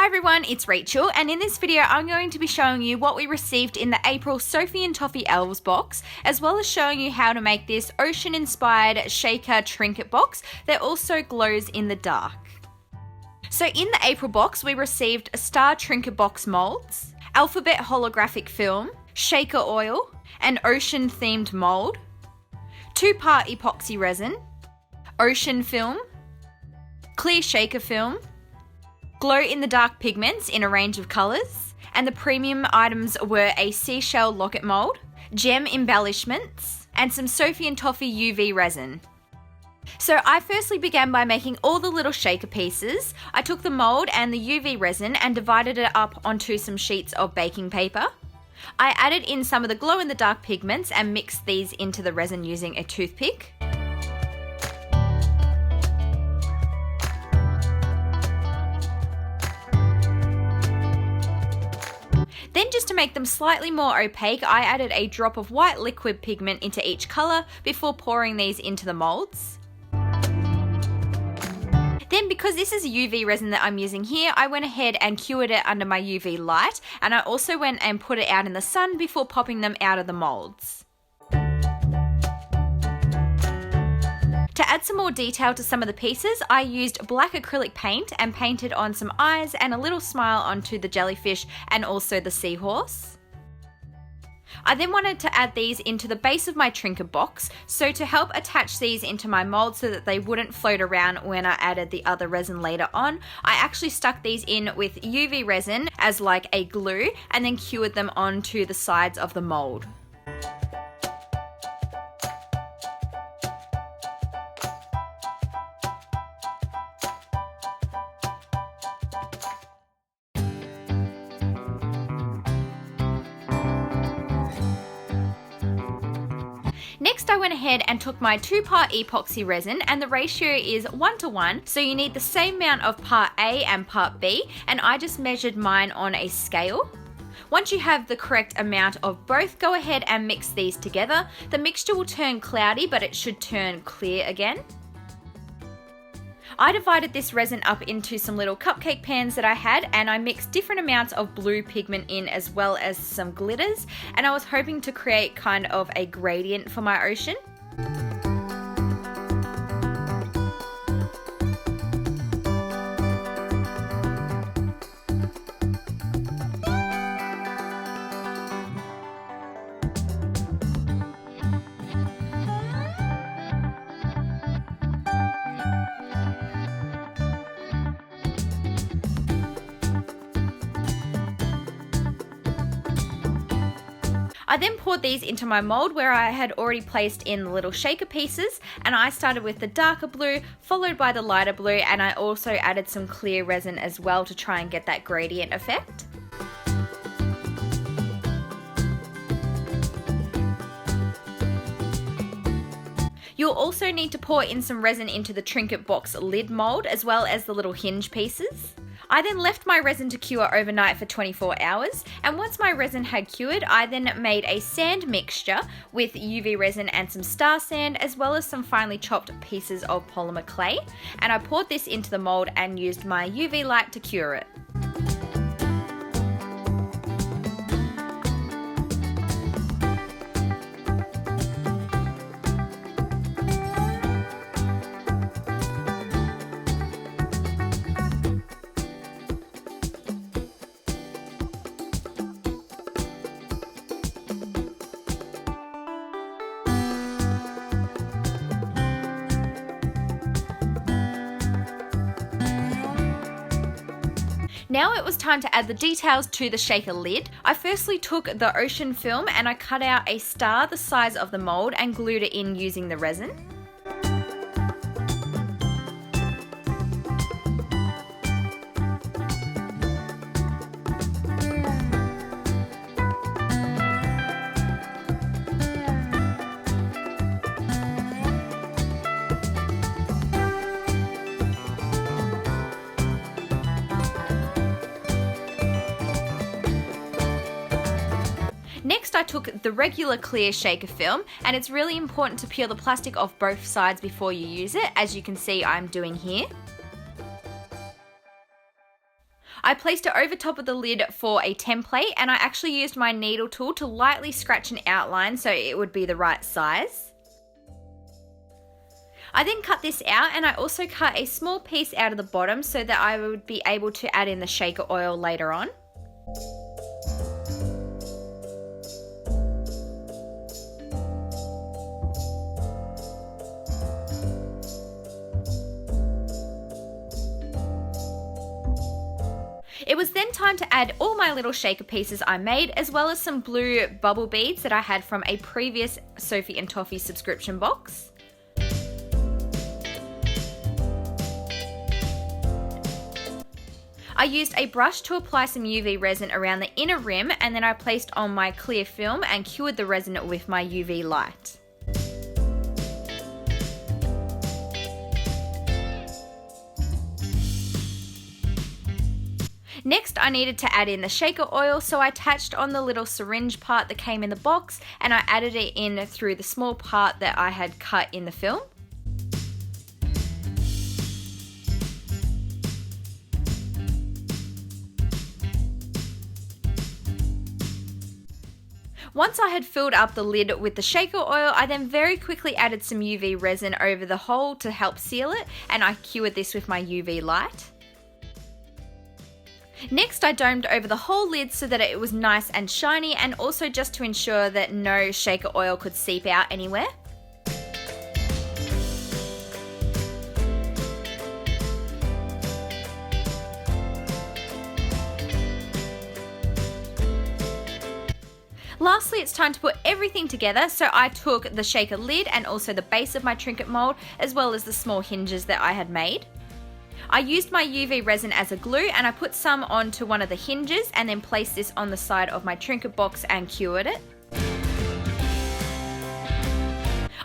everyone, it's Rachel, and in this video I'm going to be showing you what we received in the April Sophie and Toffee Elves box, as well as showing you how to make this ocean-inspired shaker trinket box that also glows in the dark. So in the April box we received star trinket box molds, alphabet holographic film, shaker oil, an ocean-themed mold, 2-part epoxy resin, ocean film, clear shaker film, glow-in-the-dark pigments in a range of colours, and the premium items were a seashell locket mould, gem embellishments, and some Sophie and Toffee UV resin. So I firstly began by making all the little shaker pieces. I took the mould and the UV resin and divided it up onto some sheets of baking paper. I added in some of the glow-in-the-dark pigments and mixed these into the resin using a toothpick. Then just to make them slightly more opaque, I added a drop of white liquid pigment into each colour before pouring these into the moulds. Then because this is a UV resin that I'm using here, I went ahead and cured it under my UV light, and I also went and put it out in the sun before popping them out of the moulds. To add some more detail to some of the pieces, I used black acrylic paint and painted on some eyes and a little smile onto the jellyfish and also the seahorse. I then wanted to add these into the base of my trinket box, so to help attach these into my mold so that they wouldn't float around when I added the other resin later on, I actually stuck these in with UV resin as like a glue and then cured them onto the sides of the mold. Next I went ahead and took my 2-part epoxy resin, and the ratio is 1:1, so you need the same amount of part A and part B, and I just measured mine on a scale. Once you have the correct amount of both, go ahead and mix these together. The mixture will turn cloudy, but it should turn clear again. I divided this resin up into some little cupcake pans that I had, and I mixed different amounts of blue pigment in as well as some glitters, and I was hoping to create kind of a gradient for my ocean. I then poured these into my mold where I had already placed in the little shaker pieces, and I started with the darker blue followed by the lighter blue, and I also added some clear resin as well to try and get that gradient effect. You'll also need to pour in some resin into the trinket box lid mold as well as the little hinge pieces. I then left my resin to cure overnight for 24 hours, and once my resin had cured, I then made a sand mixture with UV resin and some star sand as well as some finely chopped pieces of polymer clay, and I poured this into the mold and used my UV light to cure it. Now it was time to add the details to the shaker lid. I firstly took the ocean film and I cut out a star the size of the mold and glued it in using the resin. Next I took the regular clear shaker film, and it's really important to peel the plastic off both sides before you use it, as you can see I'm doing here. I placed it over top of the lid for a template, and I actually used my needle tool to lightly scratch an outline so it would be the right size. I then cut this out, and I also cut a small piece out of the bottom so that I would be able to add in the shaker oil later on. It was then time to add all my little shaker pieces I made, as well as some blue bubble beads that I had from a previous Sophie and Toffee subscription box. I used a brush to apply some UV resin around the inner rim, and then I placed on my clear film and cured the resin with my UV light. Next, I needed to add in the shaker oil, so I attached on the little syringe part that came in the box, and I added it in through the small part that I had cut in the film. Once I had filled up the lid with the shaker oil, I then very quickly added some UV resin over the hole to help seal it, and I cured this with my UV light. Next, I domed over the whole lid so that it was nice and shiny, and also just to ensure that no shaker oil could seep out anywhere. Lastly, it's time to put everything together, so I took the shaker lid and also the base of my Trinket mold, as well as the small hinges that I had made. I used my UV resin as a glue, and I put some onto one of the hinges and then placed this on the side of my Trinket box and cured it.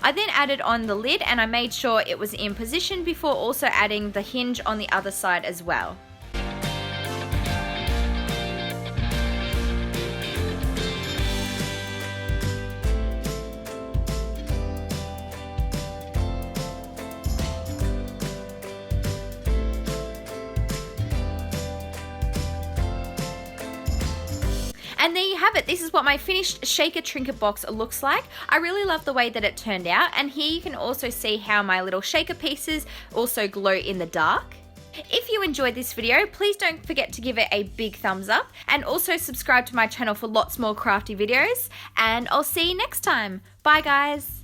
I then added on the lid, and I made sure it was in position before also adding the hinge on the other side as well. And there you have it. This is what my finished shaker Trinket box looks like. I really love the way that it turned out, and here you can also see how my little shaker pieces also glow in the dark. If you enjoyed this video, please don't forget to give it a big thumbs up, and also subscribe to my channel for lots more crafty videos, and I'll see you next time. Bye guys!